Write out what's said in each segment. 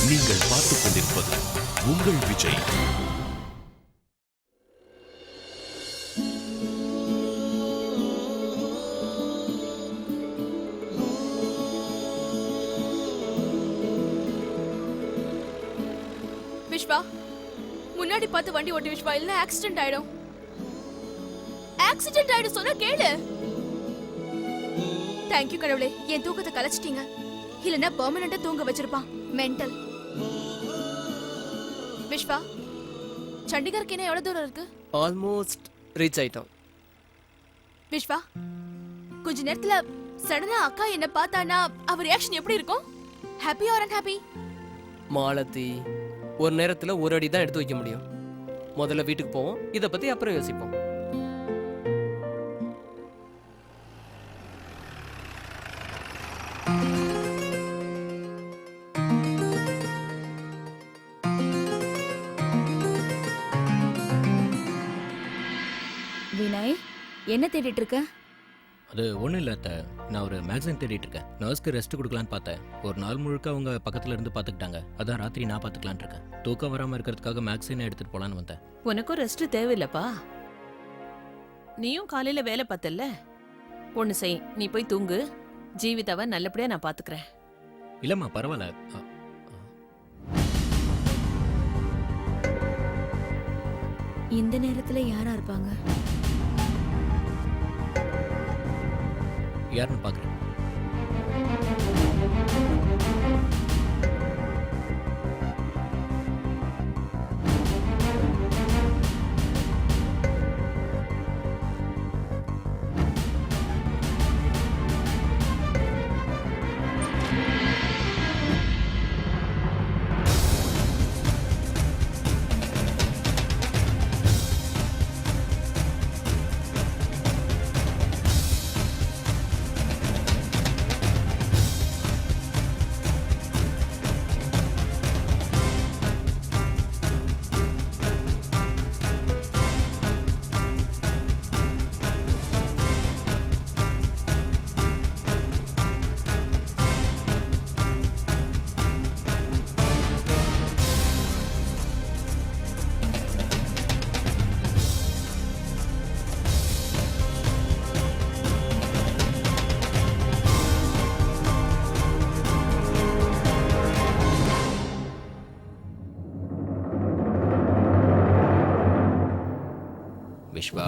நீங்கள் பார்த்துக் கொண்டிருப்பது உங்கள் விஜய். விஷ்வா, முன்னாடி பார்த்து வண்டி ஓட்டு விஷ்வா, இல்ல ஆக்சிடென்ட் ஆயிடும். ஆக்சிடென்ட் ஆயிடும் சொன்னா கேளு. தேங்க்யூ கடவுளே, என் தூக்கத்தை கலைச்சிட்டீங்க. இல்லனா பெர்மனண்டா தூங்க வச்சிருப்பான். மென்டல். விஷ்வா, சண்டிகருக்கு என்ன எவ்வளவு தூரம் இருக்கு? ஆல்மோஸ்ட் ரீச் ஆயிட்டோம். விஷ்வா, கொஞ்ச நேரத்துல சடனா அக்கா என்ன பார்த்தானா அவ ரியாக்ஷன் எப்படி இருக்கும்? Happy R unhappy? மாலதி, ஒரு நேரத்துல ஒரு அடி தான் எடுத்து வைக்க முடியும். முதல்ல வீட்டுக்கு போவோம், இத பத்தி அப்புறம் யோசிப்போம். வினய், என்ன தேடிட்டு இருக்க? அது ஒன்றும் இல்லை அத்தை, நான் ஒரு மேக்சின் தேடிட்டு இருக்கேன். நர்ஸ்க்கு ரெஸ்ட் கொடுக்கலான்னு பார்த்தேன். ஒரு நாள் முழுக்க அவங்க பக்கத்தில் இருந்து பார்த்துக்கிட்டாங்க. அதான் ராத்திரி நான் பார்த்துக்கலான் இருக்கேன். தூக்கம் வராமல் இருக்கிறதுக்காக மேக்சினை எடுத்துகிட்டு போகலான்னு வந்தேன். உனக்கும் ரெஸ்ட் தேவையில்லப்பா. நீயும் காலையில வேலை பார்த்தல. ஒன்று செய், நீ போய் தூங்கு. ஜீவிதாவை நல்லபடியா நான் பார்த்துக்கிறேன். இல்லைம்மா, பரவாயில்ல. இந்த நேரத்துல யாரா இருப்பாங்க? யாருன்னு பார்க்குறேன். விஷ்வா,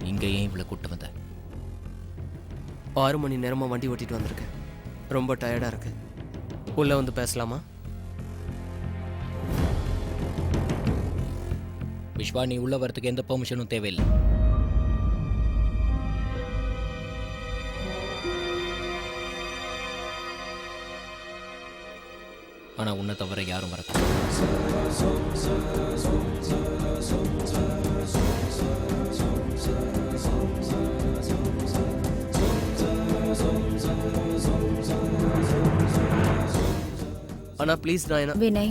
இங்க ஏன் இவ்வளோ கூட்டு வந்த? 6 மணி நேரமா வண்டி ஓட்டிட்டு வந்திருக்கேன். ரொம்ப டயர்டா இருக்கு. உள்ள வந்து பேசலாமா? விஷ்வா, நீ உள்ள வரதுக்கு எந்த பெர்மிஷனும் தேவையில்லை. ஆனா உன்னை தவிர யாரும் வரக்கூடாது. ஆனா ப்ளீஸ் நாயனா. வினய்,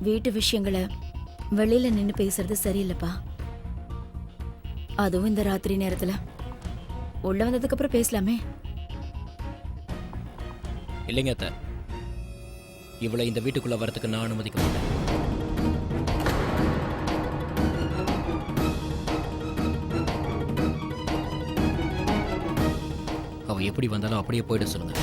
வீட்டு விஷயங்களை வெளியில நின்னு பேசுறது சரியில்லைப்பா. அதுவும் இந்த ராத்திரி நேரத்துல. உள்ள வந்ததுக்கு அப்புறம் பேசலாமே. இல்லைங்க அத்தை, இவளை இந்த வீட்டுக்குள்ள வரதுக்கு நான் அனுமதிக்க மாட்டேன். அவ எப்படி வந்தாலும் அப்படியே போயிட சொல்லுங்க.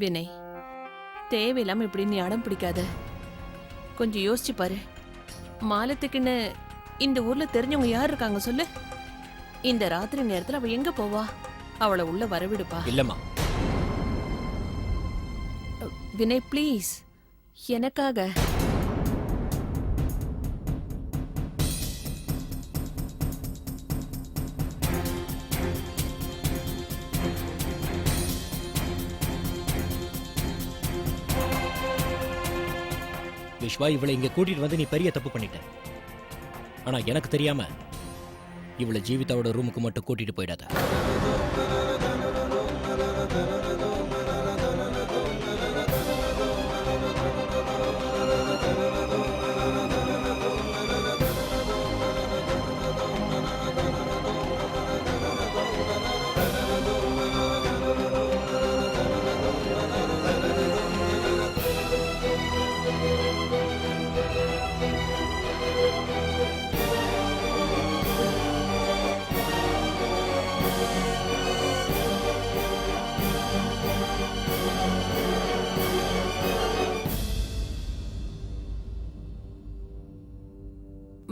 வினய், தேவையில்லாம இப்படி நீ அடம் பிடிக்காத. கொஞ்சம் யோசிச்சு பாரு. மாலத்துக்குன்னு இந்த ஊர்ல தெரிஞ்சவங்க யார் இருக்காங்க சொல்லு? இந்த ராத்திரி நேரத்துல அவ எங்க போவா? அவளை உள்ள வரவிடுப்பா. இல்லம்மா. வினய் ப்ளீஸ், எனக்காக. விஸ்வா, இவளை இங்க கூட்டிட்டு வந்து நீ பெரிய தப்பு பண்ணிட்ட. ஆனா எனக்கு தெரியாம இவளை ஜீவிதாவோட ரூமுக்கு மட்டும் கூட்டிட்டு போயிடாத.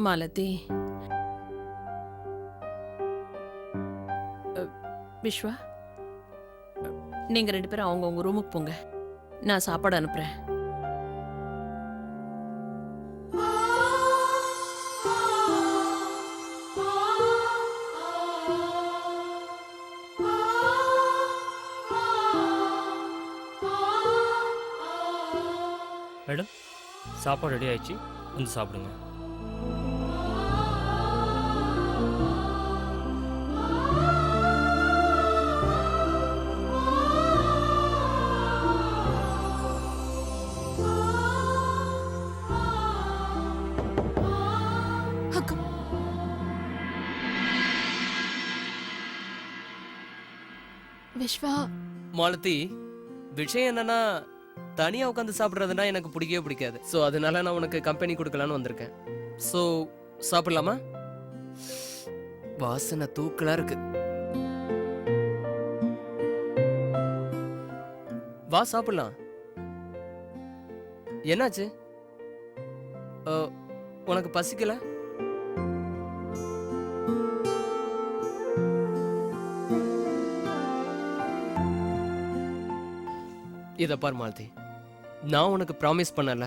மாலதி, விஸ்வா, நீங்க 2 பேரும் அவங்கவுங்க ரூமுக்கு போங்க. நான் சாப்பாடு அனுப்புறேன். மேடம், சாப்பாடு ரெடி ஆயிடுச்சு, வந்து சாப்பிடுங்க. அக்கா, விஸ்வா, மாலதி, விஷயம் என்னன்னா தனியா உட்காந்து சாப்பிட்றதுனா எனக்கு பிடிக்கவே பிடிக்காது. ஸோ அதனால நான் உனக்கு கம்பெனி கொடுக்கலான்னு வந்திருக்கேன். ஸோ சாப்பிடலாமா? வாசனை தூக்கலா இருக்கு. வா சாப்பிடலாம். என்னாச்சு? உனக்கு பசிக்கல? இதை பார் மாலதி, நான் உனக்கு ப்ராமிஸ் பண்ணல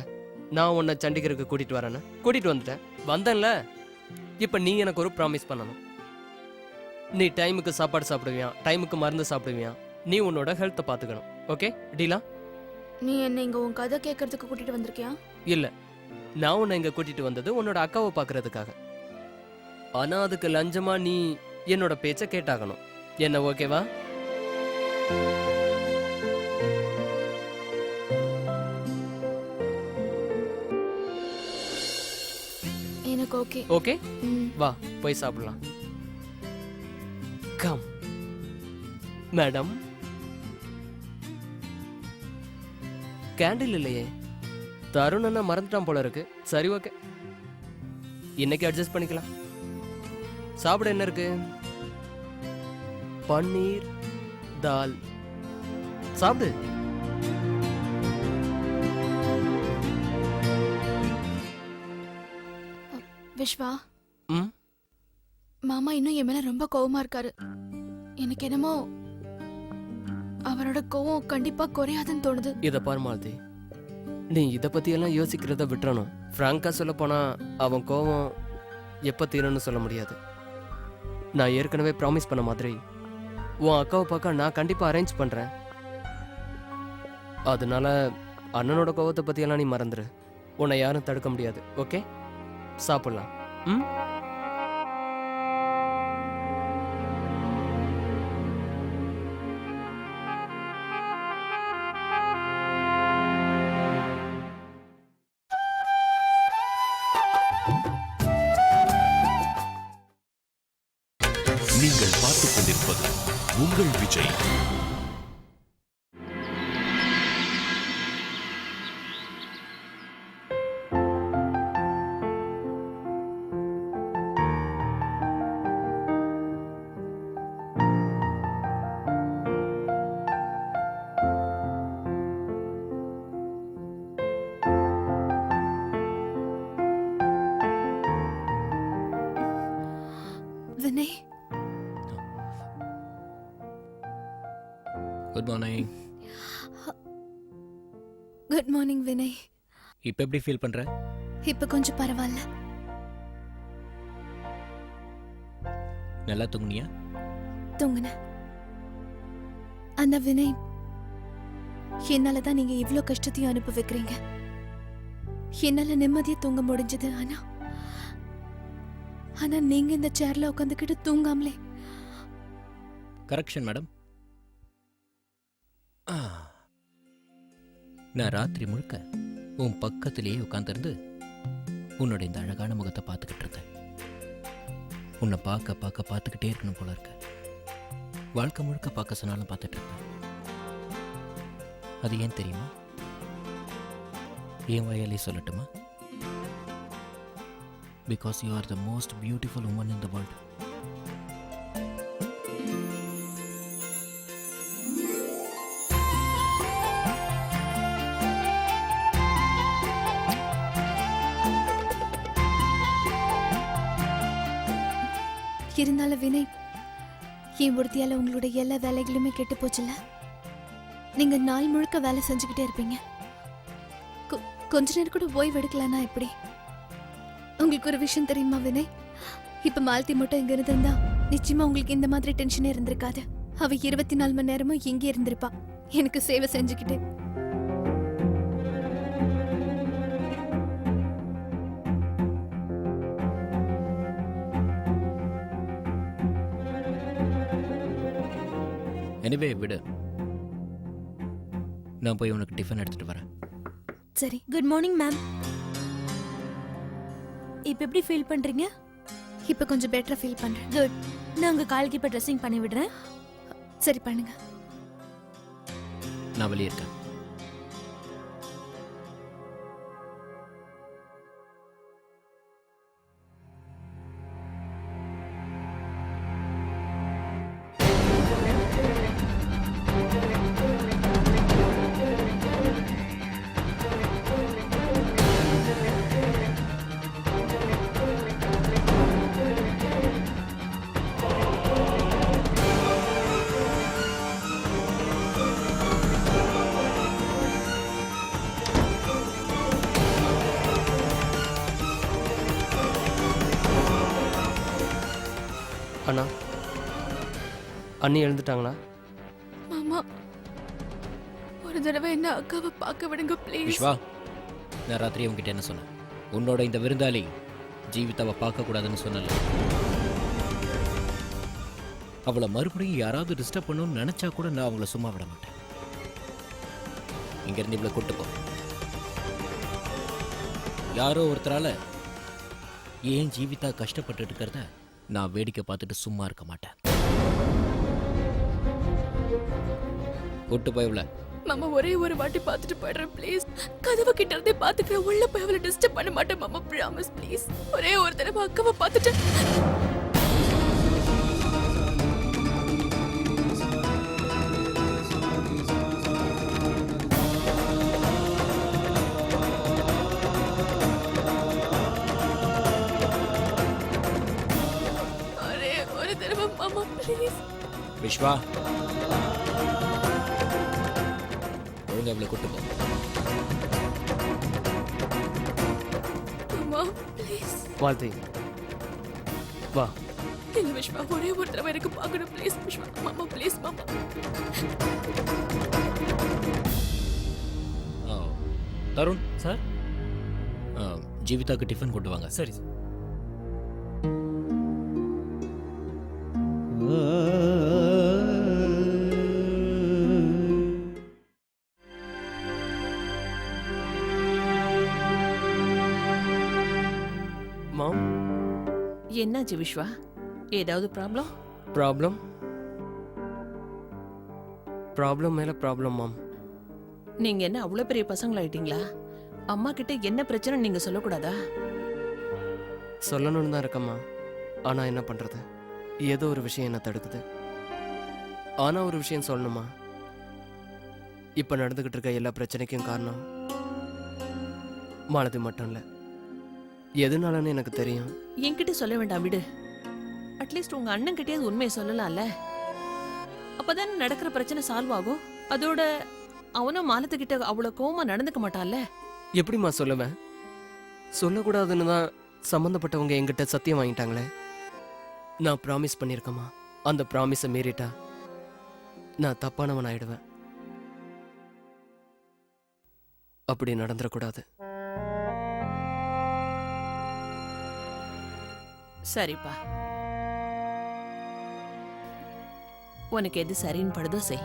நான் உன்னை சண்டிகருக்கு கூட்டிட்டு வரேன்னு. கூட்டிட்டு வந்துட்டேன். வந்தேன்ல, இப்போ நீ எனக்கு ஒரு ப்ராமிஸ் பண்ணணும். நீ டைமுக்கு சாப்பாடு சாப்பிடுவியா, டைமுக்கு மருந்து சாப்பிடுவியா, நீ உன்னோட ஹெல்த்தை பார்த்துக்கணும். ஓகே டீலா? நீ என்ன இங்க உன் கதை கேட்கறதுக்கு கூட்டிட்டு வந்திருக்கியா? இல்லை, நான் உன்னை இங்கே கூட்டிட்டு வந்தது உன்னோட அக்காவை பார்க்கறதுக்காக. ஆனால் அதுக்கு லஞ்சமா நீ என்னோட பேச்சை கேட்டாகணும். என்ன ஓகேவா? எனக்கு ஓகே. ஓகே, வா போய் சாப்பிடலாம். Come madam. கேண்டில் இல்லையே. தருணன்னா மறந்துட்டான் போல இருக்கு. சரி ஓகே, இன்னைக்கு அட்ஜஸ்ட் பண்ணிக்கலாம். சாப்பிட என்ன இருக்கு? பன்னீர் தால். சாப்பிடு. விஸ்வா, ம், மாமா இன்னும் என் மேல ரொம்ப கோவமா இருக்காரு. எனக்கு என்னமோ அவரோட கோவம் கண்டிப்பா குறையாதுன்னு தோணுது. இதை பாரு மாலதி, நீ இதை பற்றியெல்லாம் யோசிக்கிறத விட்டுறணும். ஃப்ராங்காக சொல்ல போனால் அவன் கோவம் எப்போ தீரும்னு சொல்ல முடியாது. நான் ஏற்கனவே ப்ராமிஸ் பண்ண மாதிரி உன் அக்காவை பார்க்க நான் கண்டிப்பாக அரேஞ்ச் பண்ணுறேன். அதனால அண்ணனோட கோவத்தை பற்றியெல்லாம் நீ மறந்துடு. உன்னை யாரும் தடுக்க முடியாது. ஓகே, சாப்பிட்லாம். ம், நீங்கள் பார்த்துக் கொண்டிருப்பது உங்கள் Vijay. Vinay, good morning. Good morning Vinay. இப்போ எப்படி ஃபீல் பண்ற? இப்ப கொஞ்சம் பரவாயில்ல. நல்லா தூங்குனியா? தூங்குன. ஆனா வினய், என்னாலதான் நீங்க இவ்ளோ கஷ்டத்தையும் அனுப்ப வைக்கிறீங்க. என்னால நிம்மதியா தூங்க முடிஞ்சது. ஆனா ஆனா நீங்க இந்த சேர்ல உட்காந்துக்கிட்டு தூங்காமலே கரெக்ஷன் மேடம். நான் ராத்திரி முழுக்க உன் பக்கத்திலேயே உட்காந்துருந்து உன்னோட இந்த அழகான முகத்தை பார்த்துக்கிட்டு இருக்கேன். உன்னை பார்க்க பார்க்க பார்த்துக்கிட்டே இருக்கணும் போல இருக்க. வாழ்க்கை முழுக்க பார்க்க சொன்னாலும் பார்த்துட்டு இருப்பேன். அது ஏன் தெரியுமா? என் வாயாலே சொல்லட்டுமா? Because you are the most beautiful woman in the world. இருந்தாலும் வினய், என் ஒருத்தியால உங்களோட எல்லா வேலைகளுமே கெட்டு போச்சுல்ல. நீங்க நாள் முழுக்க வேலை செஞ்சுக்கிட்டே இருப்பீங்க. கொஞ்ச நேரம் கூட ஓய்வு எடுக்கலன்னா எப்படி? உங்களுக்கு ஒரு விஷயம் தெரியுமா வினய்? இப்ப மாலதி மட்டும் இங்க இருந்திருந்தா நிச்சயமா உங்களுக்கு இந்த மாதிரி டென்ஷனே இருந்திருக்காது. அவ 24 மணி நேரமும் இங்கே இருந்திருப்பா, எனக்கு சேவை செஞ்சுக்கிட்டு. எனிவே விடு, நான் போய் உனக்கு டிஃபன் எடுத்துட்டு வரேன். சரி. Good morning ma'am. இப்போ எப்படி ஃபீல் பண்றீங்க? இப்ப கொஞ்சம் பெட்டரா ஃபீல் பண்றேன். குட். நான் உங்க காலுக்கு இப்போ ட்ரெஸ்ஸிங் பண்ணி விடுறேன். சரி பண்ணுங்க. நான் வெளியே இருக்கேன். அண்ணா, அண்ணி எழுந்துட்டாங்களா? மாமா, ஒரு தடவை என்ன அக்காவை பார்க்க விடுங்க ப்ளீஸ். விஸ்வா, நான் ராத்திரி உங்ககிட்ட என்ன சொன்னேன்? உன்னோட இந்த விருந்தாளி ஜீவிதாவை பார்க்கக்கூடாதுன்னு சொன்னல. அவளை மறுபடியும் யாராவது டிஸ்டர்ப் பண்ணணும்னு நினைச்சா கூட நான் அவங்கள சும்மா விட மாட்டேன். இங்கிருந்து இவ்வளோ கூட்டு போ. யாரோ ஒருத்தரால ஏன் ஜீவிதா கஷ்டப்பட்டு இருக்கிறத நான் வேடிக்கை பார்த்துட்டு சும்மா இருக்க மாட்டேன். கூட்டு போய் இவ்வளோ. மாமா, ஒரே ஒரு வாட்டி பார்த்துட்டு போயிடுறேன் ப்ளீஸ். கதவு கிட்ட இருந்தே பார்த்துக்கிறேன், உள்ள போய் அவளை டிஸ்டர்ப் பண்ண மாட்டேன் மாமா, ப்ராமிஸ் ப்ளீஸ். ஒரே ஒரு தடவை அக்காவை பார்த்துட்டு. ஒரே ஒரு தடவை மாமா ப்ளீஸ். விஸ்வா, ஒழுங்கா இவ்வளோ கூட்டு போ. மாமா ப்ளீஸ். வாழ்த்தி வா. இல்ல விஸ்வா, ஒரே ஒரு தடவை எனக்கு பார்க்கணும் ப்ளீஸ் விஸ்வா. மாமா ப்ளீஸ் மாமா. தருண் சார். ஜீவிதாக்கு டிஃபன் கொண்டு வாங்க. சரி சார். மாம், என்னாச்சு விஸ்வா? ஏதாவது ப்ராப்ளம்? ப்ராப்ளம் ப்ராப்ளம் மேல ப்ராப்ளம் மாம். நீங்க என்ன அவ்வளோ பெரிய பசங்களாயிட்டீங்களா? அம்மா கிட்ட என்ன பிரச்சனை நீங்க சொல்லக்கூடாதா? சொல்லணும்னு தான் இருக்கம்மா. ஆனா என்ன பண்றது, ஏதோ ஒரு விஷயம் என்ன தடுக்குது. ஆனா ஒரு விஷயம் சொல்லணுமா, இப்ப நடந்துகிட்டு இருக்க எல்லா பிரச்சனைக்கும் காரணம் மாலதி மட்டும் இல்ல. எதுனாலன்னு எனக்கு தெரியும். என்கிட்ட சொல்ல வேண்டாம், விடு. அட்லீஸ்ட் உங்க அண்ணன் கிட்டயாவது உண்மையை சொல்லலாம்ல. அப்பதானே நடக்கிற பிரச்சனை சால்வ் ஆகும். அதோட அவனும் மாலத்துக்கிட்ட அவ்வளவு கோவமா நடந்துக்க மாட்டான்ல. எப்படிம்மா சொல்லுவேன்? சொல்லக்கூடாதுன்னு தான் சம்மந்தப்பட்டவங்க என்கிட்ட சத்தியம் வாங்கிட்டாங்களே. நான் ப்ராமிஸ் பண்ணியிருக்கேம்மா. அந்த ப்ராமிஸை மீறிட்டா நான் தப்பானவன் ஆயிடுவேன். அப்படி நடந்துடக்கூடாது. சரிப்பா, உனக்கு எது சரின்னு படுதோ செய்.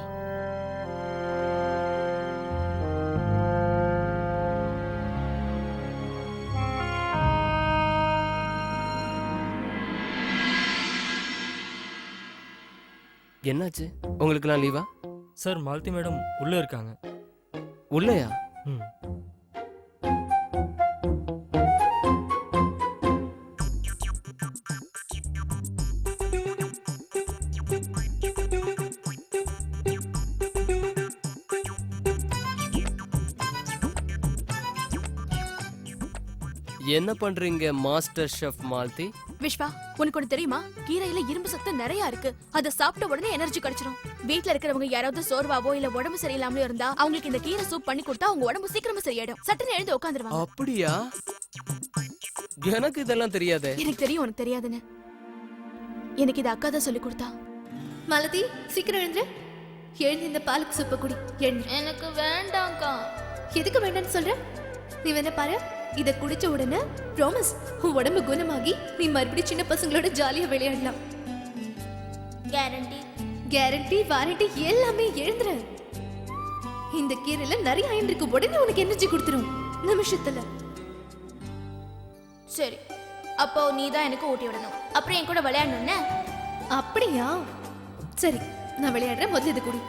என்னாச்சு? உங்களுக்குலாம் லீவா? சார் மாலதி மேடம் உள்ளே இருக்காங்க. உள்ளயா? ம். என்ன பண்றீங்க மாஸ்டர் ஷெஃப் மாலதி? விஸ்வா, உனக்கு ஒண்ணு தெரியுமா? கீரையில இரும்பு சத்து நிறைய இருக்கு. அத சாப்பிட்ட உடனே எனர்ஜி கிடைச்சிடும். வீட்ல இருக்கிறவங்க யாராவது சோர்வாவோ இல்ல உடம்பு சரியில்லாமலோ இருந்தா அவங்களுக்கு இந்த கீரை சூப் பண்ணி கொடுத்தா அவங்க உடம்பு சீக்கிரமா சரியாயிடும். சட்டுன்னு எழுந்து உட்காந்துருவாங்க. அப்படியா? எனக்கு இதெல்லாம் தெரியாதே. எனக்கு தெரியும் உனக்கு தெரியாதுன்னு. எனக்கு இது அக்கா தான் சொல்லி கொடுத்தா. மாலதி, சீக்கிரம் எழுந்து. எழுந்து இந்த பாலுக்கு சூப்ப குடி. எனக்கு வேண்டாம்க்கா. எதுக்கு வேண்டாம்னு சொல்ற? நீ வேணா பாரு, இத குடிச்ச உடனே ப்ராமிஸ் உன் உடம்பு குணமாகி நீ மறுபடியும் சின்ன பசங்களோட ஜாலியா விளையாடலாம். கேரண்டி கேரண்டி வாரண்டி எல்லாமே எழுந்துரு. இந்த கீரையில நிறைய அயன் இருக்கு. உடனே உனக்கு எனர்ஜி கொடுத்துரும் நிமிஷத்துல. சரி, அப்போ நீ தான் எனக்கு ஊட்டி விடணும். அப்புறம் என் கூட விளையாடணும்னு. அப்படியா? சரி, நான் விளையாடுறேன். முதல்ல இது குடி.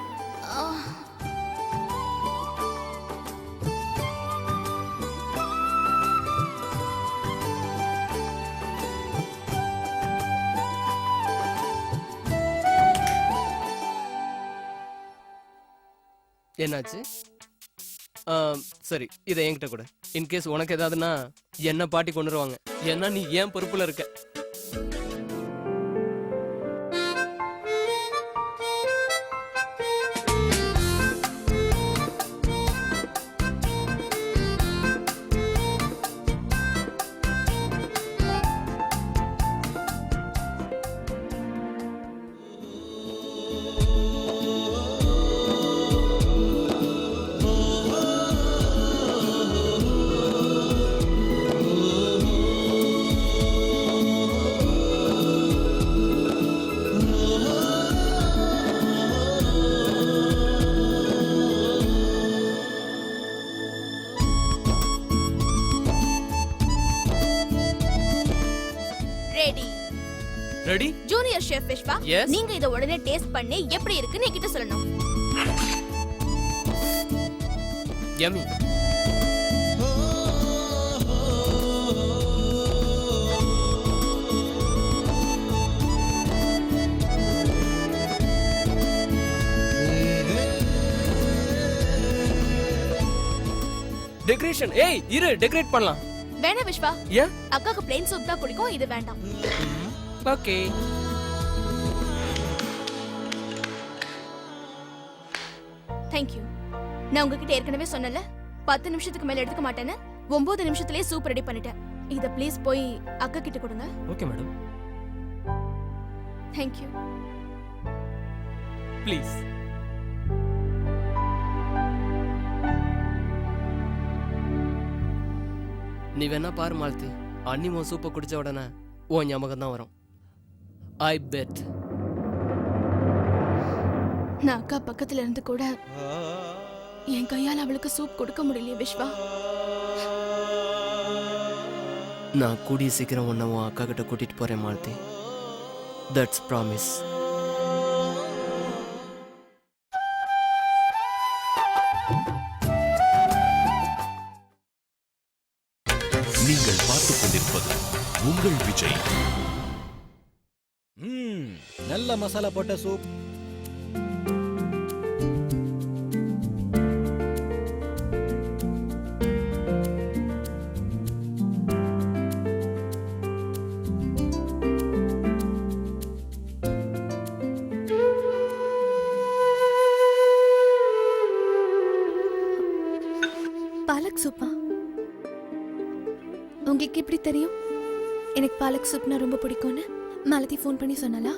என்னாச்சு? சரி, இதை என்கிட்ட கூட. இன்கேஸ் உனக்கு ஏதாவதுன்னா என்ன பாட்டி கொண்டுருவாங்க. ஏன்னா நீ ஏன் பொறுப்புல இருக்க. Ready ready? Junior chef Vishwa, Yes. நீங்க இத உடனே டேஸ்ட் பண்ணி எப்படி இருக்குன்னு என்கிட்ட சொல்லணும். யம்மி. டெக்கரேஷன். ஏய் இரு, டெக்கரேட் பண்ணலாம். வேணா விஸ்வா, ஏன்? அக்காக்கு பிளேன் சூப் தான் பிடிக்கும். இது வேண்டாம். ஓகே. Thank you. நான் உங்ககிட்ட ஏற்கனவே சொன்னல 10 நிமிஷத்துக்கு மேல எடுத்துக்க மாட்டேன்னு. 9 நிமிஷத்துலயே சூப் ரெடி பண்ணிட்டேன். இத ப்ளீஸ் போய் அக்கா கிட்ட கொடுங்க. Okay madam. Thank you. Please. நீ வேணா பாரு மாலதி, அண்ணி உன் சூப்பை குடிச்ச உடனே உன் ஞாபகம் தான் வரும். ஐ பெட். நான் அக்கா பக்கத்துல இருந்து கூட என் கையால அவளுக்கு சூப் கொடுக்க முடியலையே விஸ்வா. நான் கூடிய சீக்கிரம் உன்னை உன் அக்கா கிட்ட கூட்டிட்டு போறேன் மாலதி. That's promise. நீங்கள் பார்த்துக் கொண்டிருப்பது உங்கள் விஜய். நல்ல மசாலா போட்ட சூப். பாலக் சூப்பா? உங்களுக்கு எப்படி தெரியும் எனக்கு பாலக் சூப்னா ரொம்ப பிடிக்கும்னு? மாலதி ஃபோன் பண்ணி சொன்னாலா?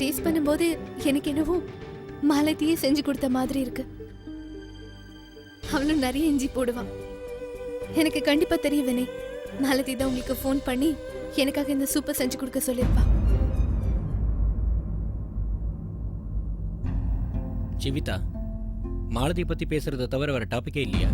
டேஸ்ட் பண்ணும்போது எனக்கு என்னவோ மாலத்தியே செஞ்சு கொடுத்த மாதிரி இருக்கு. அவளும் நிறைய இஞ்சி போடுவா. எனக்கு கண்டிப்பா தெரியும் வினய், மாலதி தான் உங்களுக்கு ஃபோன் பண்ணி எனக்காக இந்த சூப்பை செஞ்சு கொடுக்க சொல்லியிருப்பா. ஜீவிதா, மாலதி பத்தி பேசுறத தவிர வேற டாபிக்கே இல்லையா?